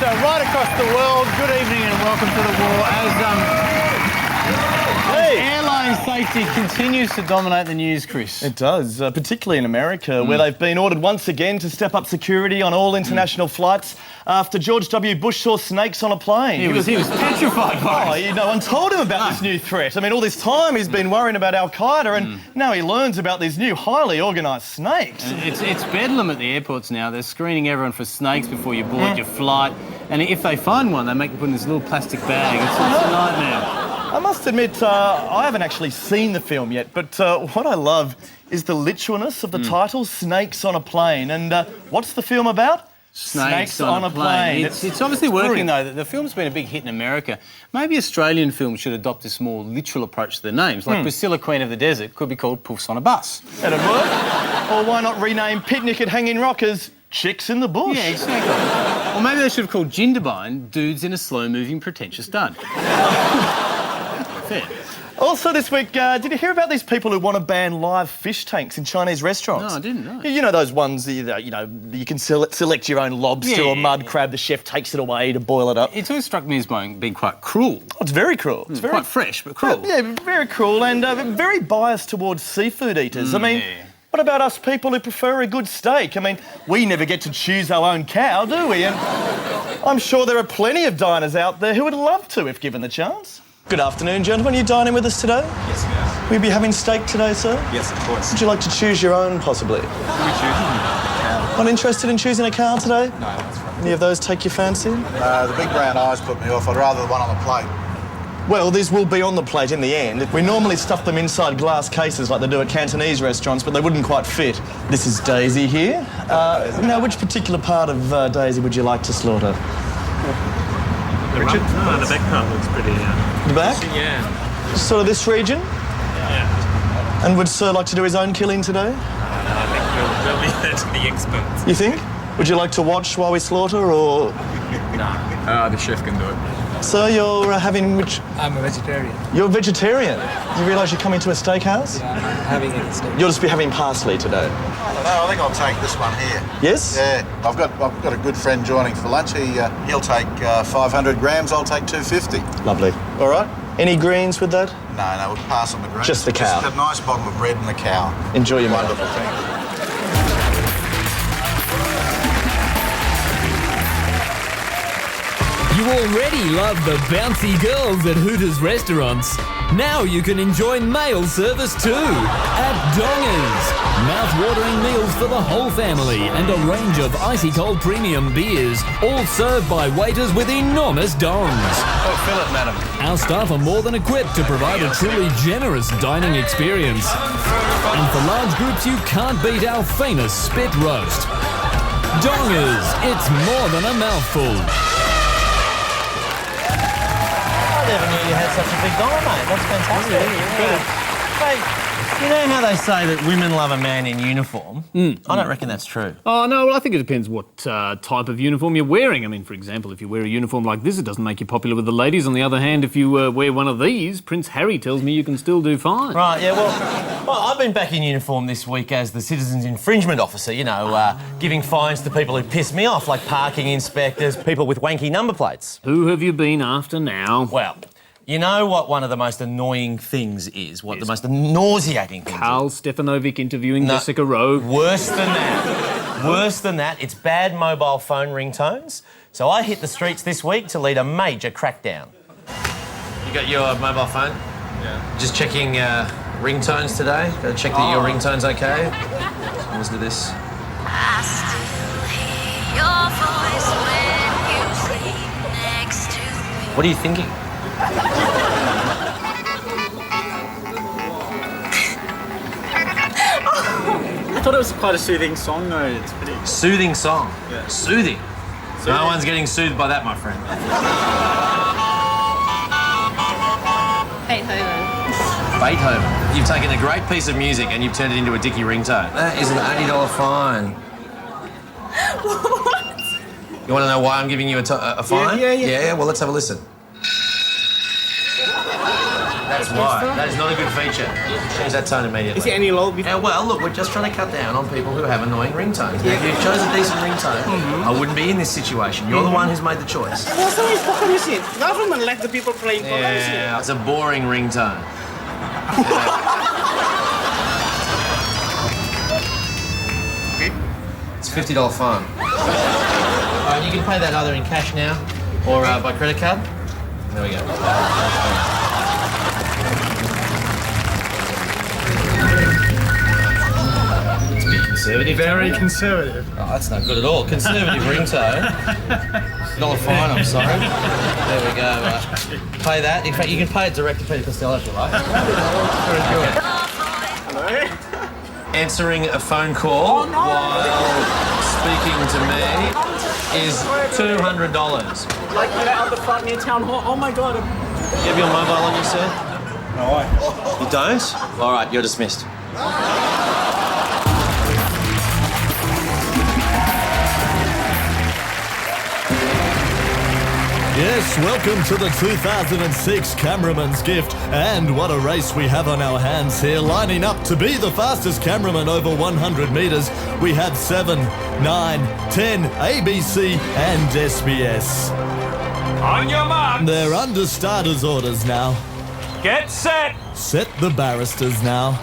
right across the world. Good evening and welcome to the war. As airline safety continues to dominate the news, Chris. It does, particularly in America, where they've been ordered once again to step up security on all international flights after George W. Bush saw snakes on a plane. He was petrified by it. No one told him about this new threat. I mean, all this time he's been worrying about Al-Qaeda and now he learns about these new highly organised snakes. It's bedlam at the airports now. They're screening everyone for snakes before you board your flight. And if they find one, they make you put in this little plastic bag. It's a nightmare. I must admit, I haven't actually seen the film yet, but what I love is the literalness of the title, Snakes on a Plane. And what's the film about? Snakes on a plane. It's obviously working, though. The film's been a big hit in America. Maybe Australian films should adopt this more literal approach to their names. Like Priscilla, Queen of the Desert, could be called Poofs on a Bus. That'd work. Or why not rename Picnic at Hanging Rock as Chicks in the Bush? Yeah, exactly. Or maybe they should have called Jindabyne Dudes in a Slow-Moving Pretentious Dud. Fair. Also this week, did you hear about these people who want to ban live fish tanks in Chinese restaurants? No, I didn't know. You know those ones that, you can select your own lobster or mud crab, the chef takes it away to boil it up. It's always struck me as being quite cruel. Oh, it's very cruel. It's very quite fresh, but cruel. Yeah, very cruel and very biased towards seafood eaters. I mean, what about us people who prefer a good steak? I mean, we never get to choose our own cow, do we? And I'm sure there are plenty of diners out there who would love to if given the chance. Good afternoon, gentlemen. Are you dining with us today? Yes, we are. Will you be having steak today, sir? Yes, of course. Would you like to choose your own, possibly? Who are we choosing? Not interested in choosing a cow today? No, that's right. Any of those take your fancy? The big brown eyes put me off. I'd rather the one on the plate. Well, these will be on the plate in the end. We normally stuff them inside glass cases like they do at Cantonese restaurants, but they wouldn't quite fit. This is Daisy here. Now, which particular part of Daisy would you like to slaughter? Richard? No, the back part looks pretty, The back? Yeah. Sort of this region? Yeah. And would Sir like to do his own killing today? I think we'll leave that to the experts. You think? Would you like to watch while we slaughter, or...? No. The chef can do it. So you're having which... I'm a vegetarian. You're a vegetarian? You realise you're coming to a steakhouse? Yeah, I'm having a steak. You'll just be having parsley today? I don't know. I think I'll take this one here. Yes? Yeah. I've got a good friend joining for lunch. He'll take 500 grams. I'll take 250. Lovely. All right. Any greens with that? No, we'll pass on the greens. Just the cow. Just a nice bottle of bread and the cow. Enjoy your meal. Wonderful, thank you. You already love the bouncy girls at Hooters restaurants. Now you can enjoy mail service too at Dongers. Mouth-watering meals for the whole family and a range of icy cold premium beers, all served by waiters with enormous dongs. Oh, fill it, madam. Our staff are more than equipped to provide a truly generous dining experience. And for large groups, you can't beat our famous spit roast. Dongers, it's more than a mouthful. I never knew you had such a big dong, mate. That's fantastic. Hey, you know how they say that women love a man in uniform? I don't reckon that's true. Oh, no, well, I think it depends what type of uniform you're wearing. I mean, for example, if you wear a uniform like this, it doesn't make you popular with the ladies. On the other hand, if you wear one of these, Prince Harry tells me you can still do fine. Right, yeah, well, I've been back in uniform this week as the Citizens Infringement Officer, giving fines to people who piss me off, like parking inspectors, people with wanky number plates. Who have you been after now? Well, you know what one of the most annoying things is? What the most nauseating thing Carl is? Stefanovic interviewing Jessica Rowe. Worse than that. Worse than that, it's bad mobile phone ringtones. So I hit the streets this week to lead a major crackdown. You got your mobile phone? Yeah. Just checking ringtones today. Got to check that your ringtone's okay. Listen to this. I still hear your voice when you sleep next to me. What are you thinking? I thought it was quite a soothing song, though. It's pretty... Soothing song? Yeah. Soothing? No one's getting soothed by that, my friend. Beethoven. Beethoven. You've taken a great piece of music and you've turned it into a Dickie ringtone. That is an $80 fine. What? You want to know why I'm giving you a fine? Yeah. Well, let's have a listen. That's why. That is not a good feature. Change that tone immediately. Is it any low? Well, look, we're just trying to cut down on people who have annoying ringtones. Now, if you chose a decent ringtone, I wouldn't be in this situation. You're the one who's made the choice. What's the pop music? Government let the people playing pop music. Yeah, it's a boring ringtone. It's a $50 fine. Alright, you can pay that either in cash now or by credit card. There we go. It's a bit conservative. Very conservative. Oh, that's not good at all. Conservative ringtone. $1 fine, I'm sorry. There we go. Pay that. In fact, you can pay it direct to Peter Costello if you like. Very good. Hello? Answering a phone call while speaking to me is $200. Like out the front near town hall. Oh my god. You have your mobile on you, sir? No. You don't? All right, you're dismissed. Yes, welcome to the 2006 Cameraman's Gift. And what a race we have on our hands here. Lining up to be the fastest cameraman over 100 metres, we have 7, 9, 10, ABC and SBS. On your mark. They're under starters orders now. Get set. Set the barristers now.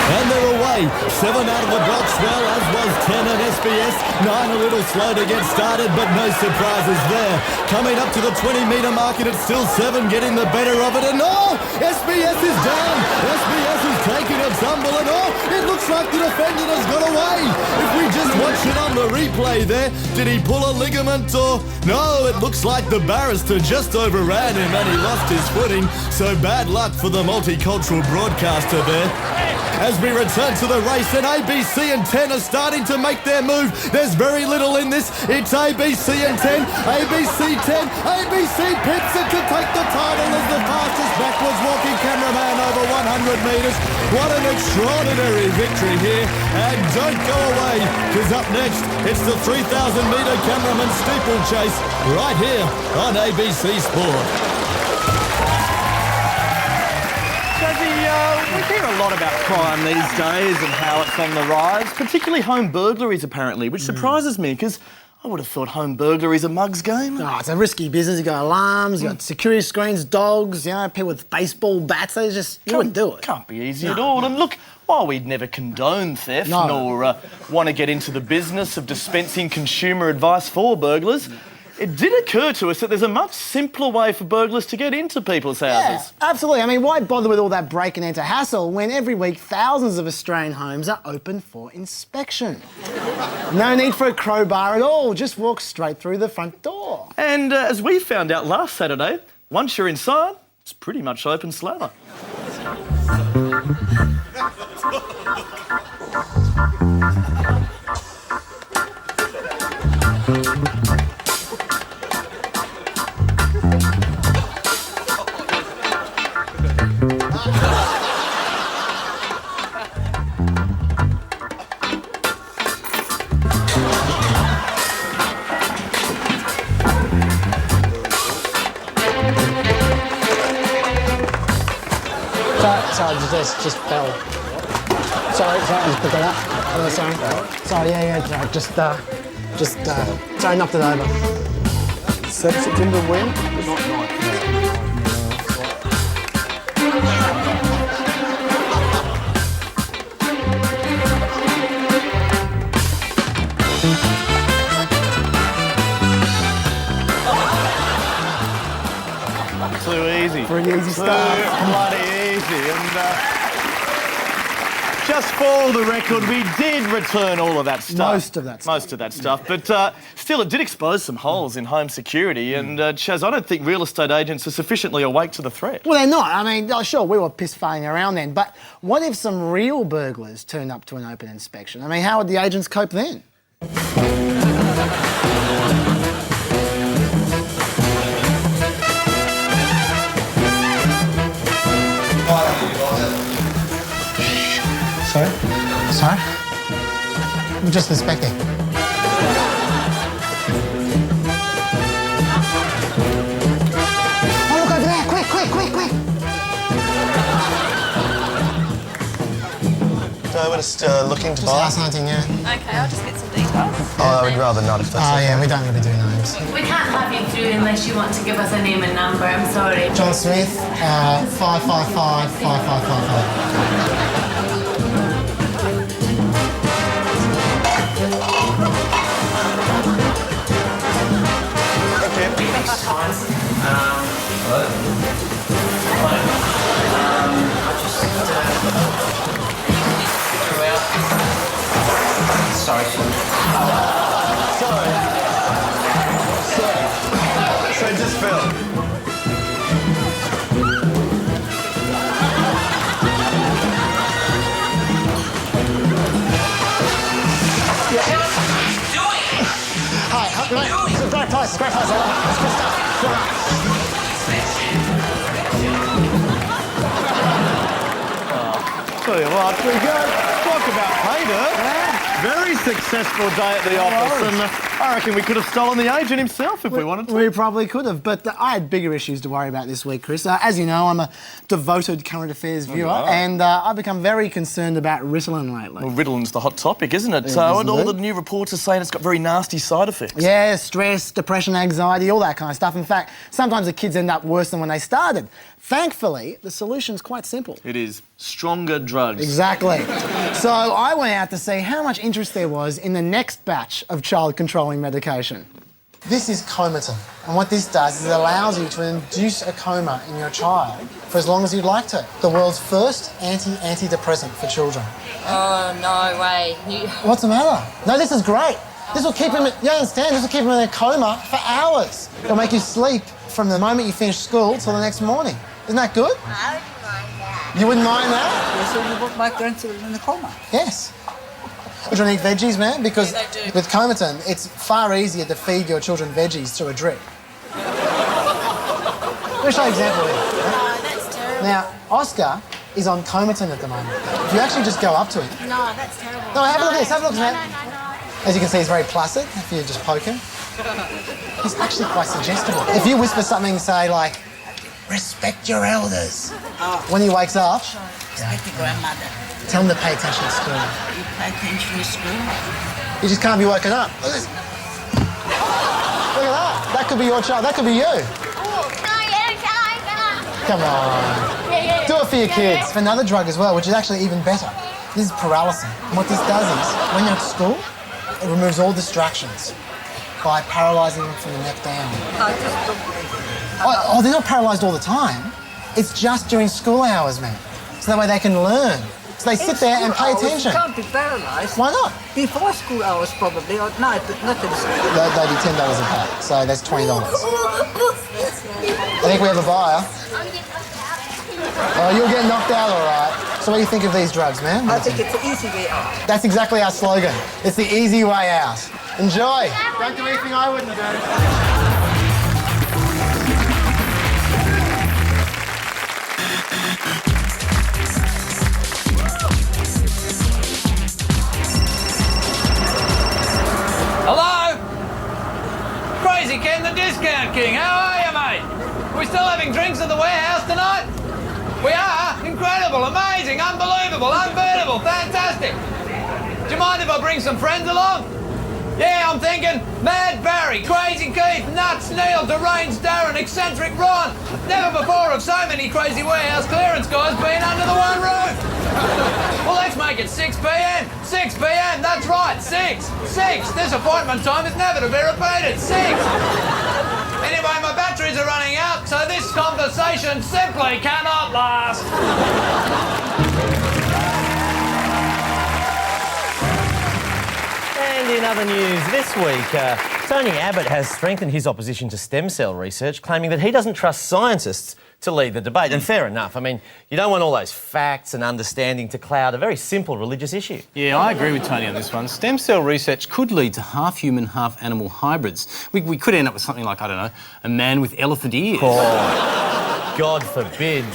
And they're away. 7 out of the blocks well, as was 10 at SBS. 9 a little slow to get started, but no surprises there. Coming up to the 20-metre mark, and it's still 7 getting the better of it. And SBS is down. SBS is taking a tumble, and it looks like the defendant has got away. If we just watch it on the replay there, did he pull a ligament or... No, it looks like the barrister just overran him and he lost his footing. So bad luck for the multicultural broadcaster there. As we return to the race, and ABC and 10 are starting to make their move. There's very little in this. It's ABC and 10, ABC 10, ABC pips it to take the title as the fastest backwards walking cameraman over 100 metres. What an extraordinary victory here. And don't go away, because up next, it's the 3,000-metre cameraman steeplechase right here on ABC Sport. We hear a lot about crime these days and how it's on the rise, particularly home burglaries apparently, which surprises me because I would have thought home burglary is a mug's game. Oh, it's a risky business. You got alarms, you got security screens, dogs, people with baseball bats. They just, you wouldn't do it. Can't be easy at all. And look, while we'd never condone theft nor want to get into the business of dispensing consumer advice for burglars, it did occur to us that there's a much simpler way for burglars to get into people's houses. Yeah, absolutely. I mean, why bother with all that break and enter hassle when every week thousands of Australian homes are open for inspection? No need for a crowbar at all. Just walk straight through the front door. And as we found out last Saturday, once you're inside, it's pretty much open slather. Sorry, just fell. Sorry, just pick it up. Oh, sorry, yeah, sorry, knocked it over. 7 September when? Too easy. Pretty easy stuff. Bloody easy. And just for the record, we did return all of that stuff. Most of that stuff. But still, it did expose some holes in home security. And Chaz, I don't think real estate agents are sufficiently awake to the threat. Well, they're not. I mean, sure, we were piss-farting around then, but what if some real burglars turned up to an open inspection? I mean, how would the agents cope then? Sorry? I'm just inspecting. were looking to Just buy? house hunting, yeah. Okay, I'll just get some details. I would rather not if that's Oh, okay. yeah, we don't really do names. We can't have you through unless you want to give us a name and number. I'm sorry. John Smith, 555-5555. Sorry. So just Phil. Hi, it's a great place, great place. It's good stuff. Good luck. Tell you what, we go. Talk about pay dirt. Very successful day at the office, and I reckon we could have stolen the agent himself if we wanted to. We probably could have, but I had bigger issues to worry about this week, Chris. As you know, I'm a devoted current affairs viewer, and I've become very concerned about Ritalin lately. Well, Ritalin's the hot topic, isn't it? It is All indeed. the new reports are saying it's got very nasty side effects. Yeah, stress, depression, anxiety, all that kind of stuff. In fact, sometimes the kids end up worse than when they started. Thankfully, the solution's quite simple. It is stronger drugs. Exactly. So I went out to see how much interest there was in the next batch of child-controlling medication. This is Comatin, and what this does is it allows you to induce a coma in your child for as long as you'd like to. The world's first antidepressant for children. Oh, no way. What's the matter? No, this is great. This will keep him, you understand, this will keep him in a coma for hours. It'll make you sleep from the moment you finish school till the next morning. Isn't that good? I wouldn't mind that. You wouldn't mind that? So you put my grandchildren in a coma? Yes. Children eat veggies, man, because Yeah, they do. with Comatin, it's far easier to feed your children veggies through a drip. Let me show you an example here. No, that's terrible. Now, Oscar is on Comatin at the moment. If you actually just go up to him, No, that's terrible. No, have a look at this, have a look, no, man. No. as you can see, he's very placid if you just poke him. He's actually quite suggestible. If you whisper something, say like, respect your elders. When he wakes up, Respect your grandmother. tell him to pay attention at school. You pay attention to school. You just can't be woken up. Look at this. Look at that. That could be your child. That could be you. Come on. Do it for your kids. For another drug as well, which is actually even better. This is paralysis. And what this does is, when you're at school, it removes all distractions by paralysing them from the neck down. I just don't believe it. Oh, they're not paralysed all the time. It's just during school hours, man. So that way they can learn. So they sit there and pay attention. You can't be paralysed. Why not? Before school hours, probably, or at night, but not in school. They'd be $10 a pack, so that's $20. I think we have a buyer. Oh, you'll get knocked out, all right. So what do you think of these drugs, man? I think it's an easy way out. That's exactly our slogan. It's the easy way out. Enjoy. Don't do anything I wouldn't do. Hello? Crazy Ken, the Discount King. How are you, mate? We still having drinks at the warehouse tonight? We are? Incredible, amazing, unbelievable, unbeatable, fantastic. Do you mind if I bring some friends along? Yeah, I'm thinking Mad Barry, Crazy Keith, Nuts, Neil, Deranged Darren, Eccentric Ron. Never before have so many crazy warehouse clearance guys been under the one roof. Well, let's make it 6 p.m. 6 p.m. That's right, 6. This appointment time is never to be repeated. 6. Anyway, my batteries are running out, so this conversation simply cannot last. And in other news this week, Tony Abbott has strengthened his opposition to stem cell research, claiming that he doesn't trust scientists to lead the debate. And fair enough. I mean, you don't want all those facts and understanding to cloud a very simple religious issue. Yeah, I agree with Tony on this one. Stem cell research could lead to half human, half animal hybrids. We could end up with something like, I don't know, a man with elephant ears. Oh, God forbid.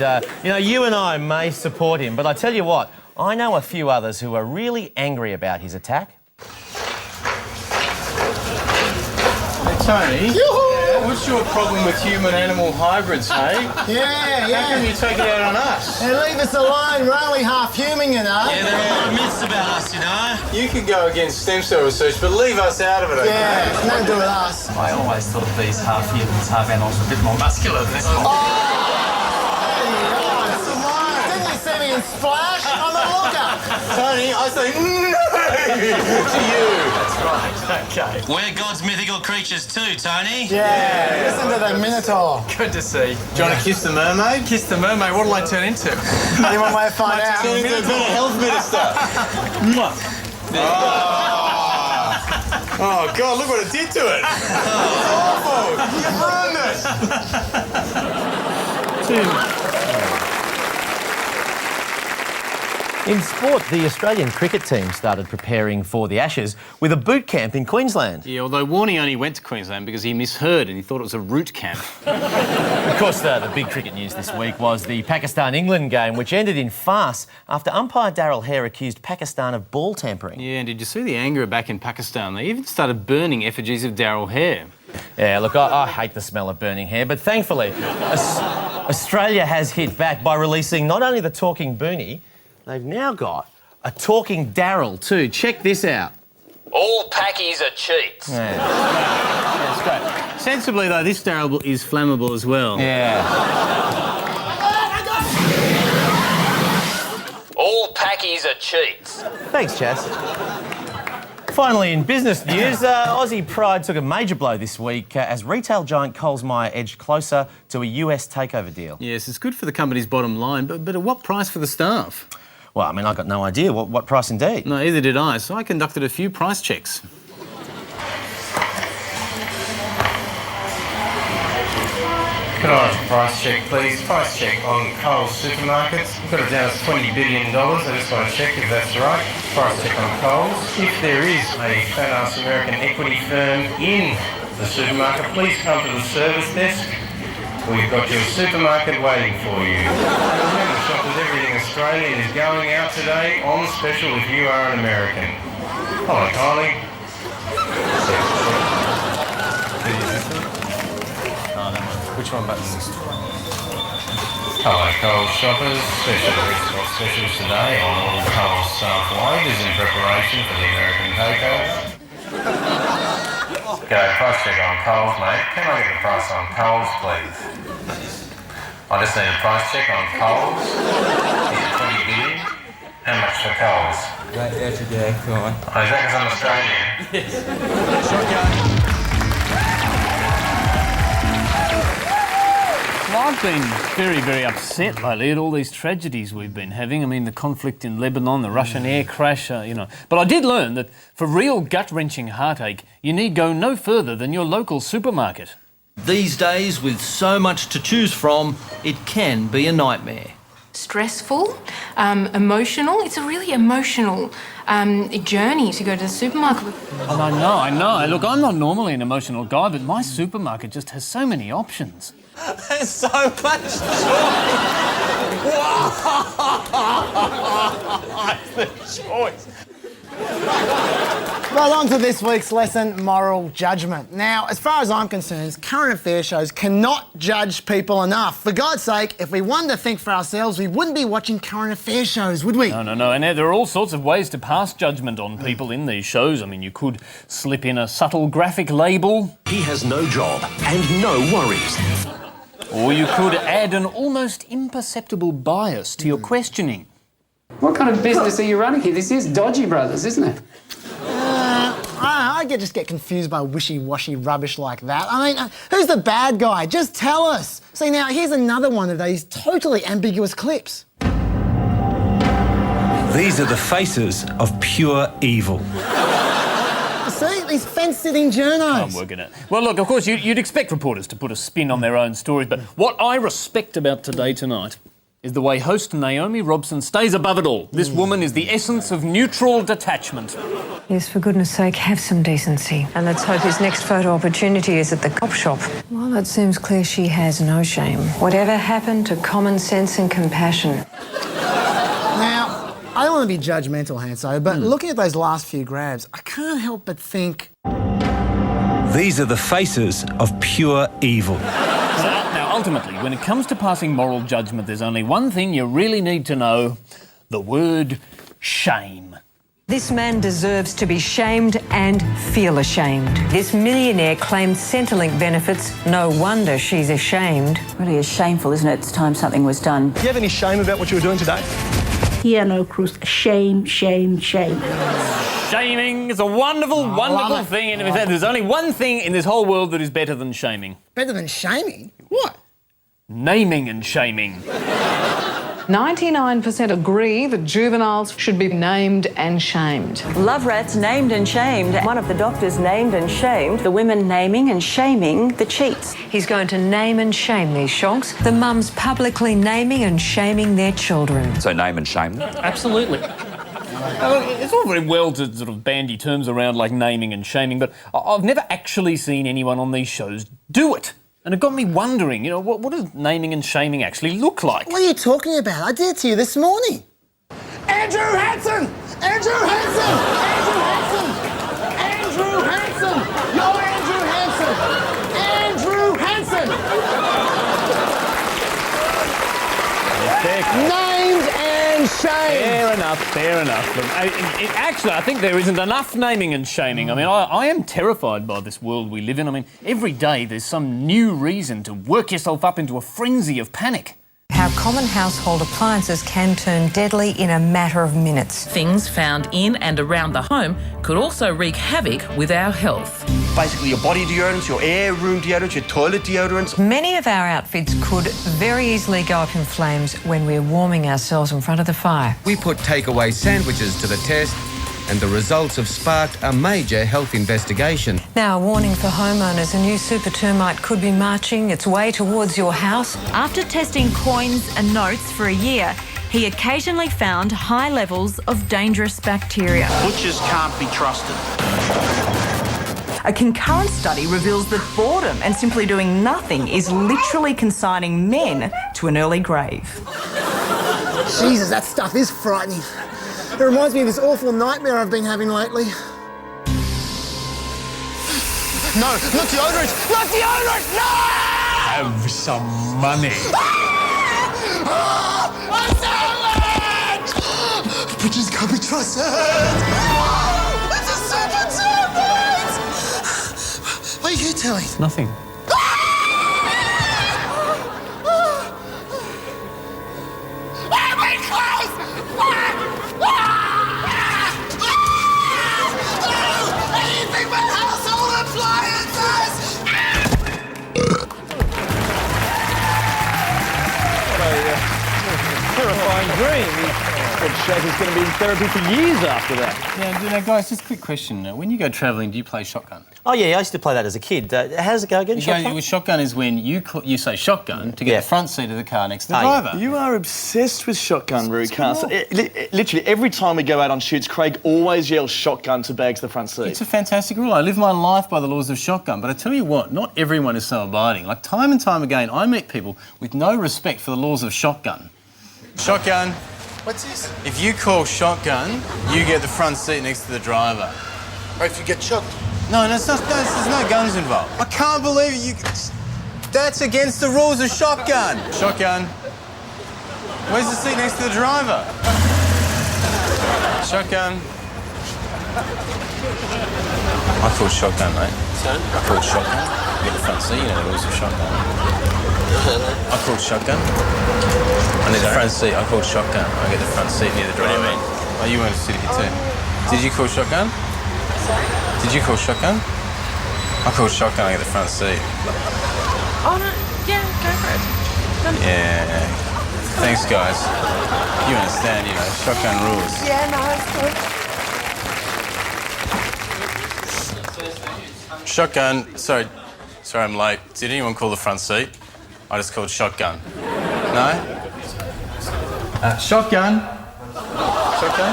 You and I may support him, but I tell you what, I know a few others who are really angry about his attack. Tony? Yoo-hoo! what's your problem with human-animal hybrids, hey? Yeah, How come you take it out on us? Hey, leave us alone. We're only half human, you know. Yeah, there are a lot of myths about us, you know. You can go against stem cell research, but leave us out of it, okay? Yeah, it's nothing to do with us. I always thought these half humans, half animals were a bit more muscular than this one. Didn't you see me in Splash? I'm a looker. Tony, I say no to you. That's right, okay. We're God's mythical creatures too, Tony. Yeah, listen to the Minotaur. Good to see. Do you want to kiss the mermaid? Kiss the mermaid, what'll I turn into? Only one way to find out. Turn into a better health minister. Oh, God, look what it did to it. It's awful. You've ruined it. In sport, the Australian cricket team started preparing for the Ashes with a boot camp in Queensland. Yeah, although Warney only went to Queensland because he misheard and he thought it was a root camp. Of course, the big cricket news this week was the Pakistan-England game, which ended in farce after umpire Daryl Hare accused Pakistan of ball tampering. Yeah, and did you see the anger back in Pakistan? They even started burning effigies of Daryl Hare. Yeah, look, I hate the smell of burning hair, but thankfully, Australia has hit back by releasing not only the talking boonie, they've now got a talking Daryl too. Check this out. All packies are cheats. Yeah. That's great. Sensibly, though, this Daryl is flammable as well. Yeah. All packies are cheats. Thanks, Chas. Finally, in business news, Aussie pride took a major blow this week as retail giant Coles Myer edged closer to a US takeover deal. Yes, it's good for the company's bottom line, but at what price for the staff? Well, I mean, I got no idea. What price indeed? No, either did I, so I conducted a few price checks. Could I have a price check, please? Price check on Coles Supermarkets. We've got it down as $20 billion. I just want to check if that's right. Price check on Coles. If there is a fat-ass American equity firm in the supermarket, please come to the service desk. We've got your supermarket waiting for you. Remember, shoppers, everything Australian is going out today on special if you are an American. Hello, Kylie. Which one button? Hello, Coles shoppers. Specials today on all Coles staff wages in preparation for the American takeover. Okay, price check on Coles, mate. Can I get the price on Coles, please? I just need a price check on Coles. Is it 20 billion? How much for Coles? Right there today, go on. Oh, is that because I'm Australian? Yes. Well, I've been very, very upset lately at all these tragedies we've been having. I mean, the conflict in Lebanon, the Russian air crash, But I did learn that for real gut-wrenching heartache, you need go no further than your local supermarket. These days, with so much to choose from, it can be a nightmare. Stressful, emotional. It's a really emotional journey to go to the supermarket. Oh, I know. Look, I'm not normally an emotional guy, but my supermarket just has so many options. There's so much choice. Well, on to this week's lesson, moral judgment. Now, as far as I'm concerned, current affair shows cannot judge people enough. For God's sake, if we wanted to think for ourselves, we wouldn't be watching current affair shows, would we? No. And there are all sorts of ways to pass judgment on people in these shows. I mean, you could slip in a subtle graphic label. He has no job and no worries. Or you could add an almost imperceptible bias to your questioning. What kind of business are you running here? This is Dodgy Brothers, isn't it? I just get confused by wishy-washy rubbish like that. I mean, who's the bad guy? Just tell us. See, now, here's another one of these totally ambiguous clips. These are the faces of pure evil. See, these fence-sitting journos. I'm working it. Well, look, of course, you'd expect reporters to put a spin on their own stories, but what I respect about Today Tonight is the way host Naomi Robson stays above it all. This woman is the essence of neutral detachment. Yes, for goodness sake, have some decency. And let's hope his next photo opportunity is at the cop shop. Well, it seems clear she has no shame. Whatever happened to common sense and compassion? Now, I don't want to be judgmental, Hanso, but looking at those last few grabs, I can't help but think These are the faces of pure evil. Now, ultimately, when it comes to passing moral judgment, there's only one thing you really need to know: the word shame. This man deserves to be shamed and feel ashamed. This millionaire claimed Centrelink benefits. No wonder she's ashamed. Really is shameful, isn't it? It's time something was done. Do you have any shame about what you were doing today? Here, no, Cruz. Shame, shame, shame. Shaming is a wonderful, wonderful thing. And there's only one thing in this whole world that is better than shaming. Better than shaming? What? Naming and shaming. 99% agree that juveniles should be named and shamed. Love rats named and shamed. One of the doctors named and shamed the women naming and shaming the cheats. He's going to name and shame these shonks. The mums publicly naming and shaming their children. So name and shame them? Absolutely. It's all very well to sort of bandy terms around like naming and shaming, but I've never actually seen anyone on these shows do it. And it got me wondering, what does naming and shaming actually look like? What are you talking about? I did it to you this morning. Andrew Hansen! Andrew Hansen! Andrew Hansen! Andrew Hansen! You're Andrew Hansen! Andrew Hansen! Named and shamed. Fair enough. Look, actually, I think there isn't enough naming and shaming. I mean, I am terrified by this world we live in. I mean, every day there's some new reason to work yourself up into a frenzy of panic. How common household appliances can turn deadly in a matter of minutes. Things found in and around the home could also wreak havoc with our health. Basically your body deodorants, your air room deodorants, your toilet deodorants. Many of our outfits could very easily go up in flames when we're warming ourselves in front of the fire. We put takeaway sandwiches to the test, and the results have sparked a major health investigation. Now, a warning for homeowners: a new super termite could be marching its way towards your house. After testing coins and notes for a year, he occasionally found high levels of dangerous bacteria. Butchers can't be trusted. A concurrent study reveals that boredom and simply doing nothing is literally consigning men to an early grave. Jesus, that stuff is frightening. It reminds me of this awful nightmare I've been having lately. No, not deodorant! Not deodorant! No! Have some money. Butchers can't be trusted! It's a super termite! What are you telling? Nothing. Anything but household appliances! Terrifying dream. Shazzy's going to be in therapy for years after that. Now, guys, just a quick question. When you go travelling, do you play shotgun? Oh, yeah, I used to play that as a kid. How does it go again, shotgun? Shotgun is when you say shotgun to get the front seat of the car next to the driver. You are obsessed with shotgun, Rucas. Literally, every time we go out on shoots, Craig always yells shotgun to bags the front seat. It's a fantastic rule. I live my life by the laws of shotgun, but I tell you what, not everyone is so abiding. Like, time and time again, I meet people with no respect for the laws of shotgun. Shotgun. What's this? If you call shotgun, you get the front seat next to the driver. Or if you get shot. No, there's no guns involved. I can't believe it. That's against the rules of shotgun. Shotgun. Where's the seat next to the driver? Shotgun. I call shotgun, mate. I call shotgun. You get the front seat, you know the rules of shotgun. I called shotgun. I need the front seat. I called shotgun. I get the front seat near the driver. What do you mean? Oh, you wanted to sit here too. Did you call shotgun? Sorry? Did you call shotgun? I called shotgun. I get the front seat. Oh, no. Yeah, go for it. Yeah. Thanks, guys. You understand, shotgun rules. Yeah, no, it's good. Shotgun. Sorry, I'm late. Did anyone call the front seat? I just called shotgun. No? Shotgun. Shotgun.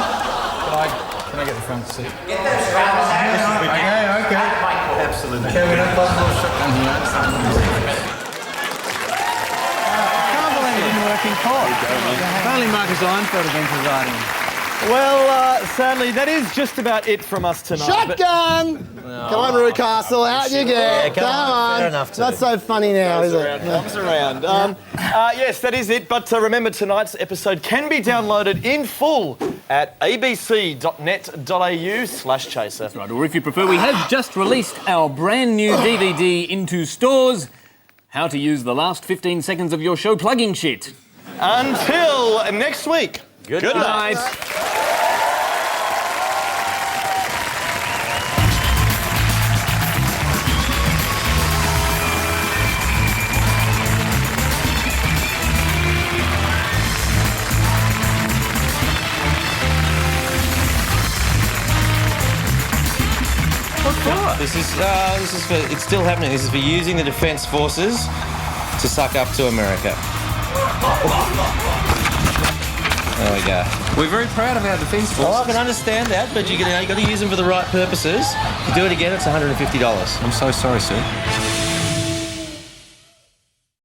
Can I get the front seat? Get that strap. Okay. Absolutely. Okay, we don't call shotgun here. I can't believe it didn't work in court. If only Marcus Einfeld had been presiding. Well, sadly, that is just about it from us tonight. Shotgun! Come on, Newcastle, out you get. come on. Fair on. enough, too. Not so funny now, is it? Comes around. Yes, that is it. But remember, tonight's episode can be downloaded in full at abc.net.au/chaser. That's right. Or if you prefer, we have just released our brand new DVD into stores. How to use the last 15 seconds of your show plugging shit. Until next week. Good night. This is for, it's still happening. This is for using the Defence Forces to suck up to America. There we go. We're very proud of our Defence Forces. Oh, I can understand that, but you got to use them for the right purposes. If you do it again, it's $150. I'm so sorry, sir.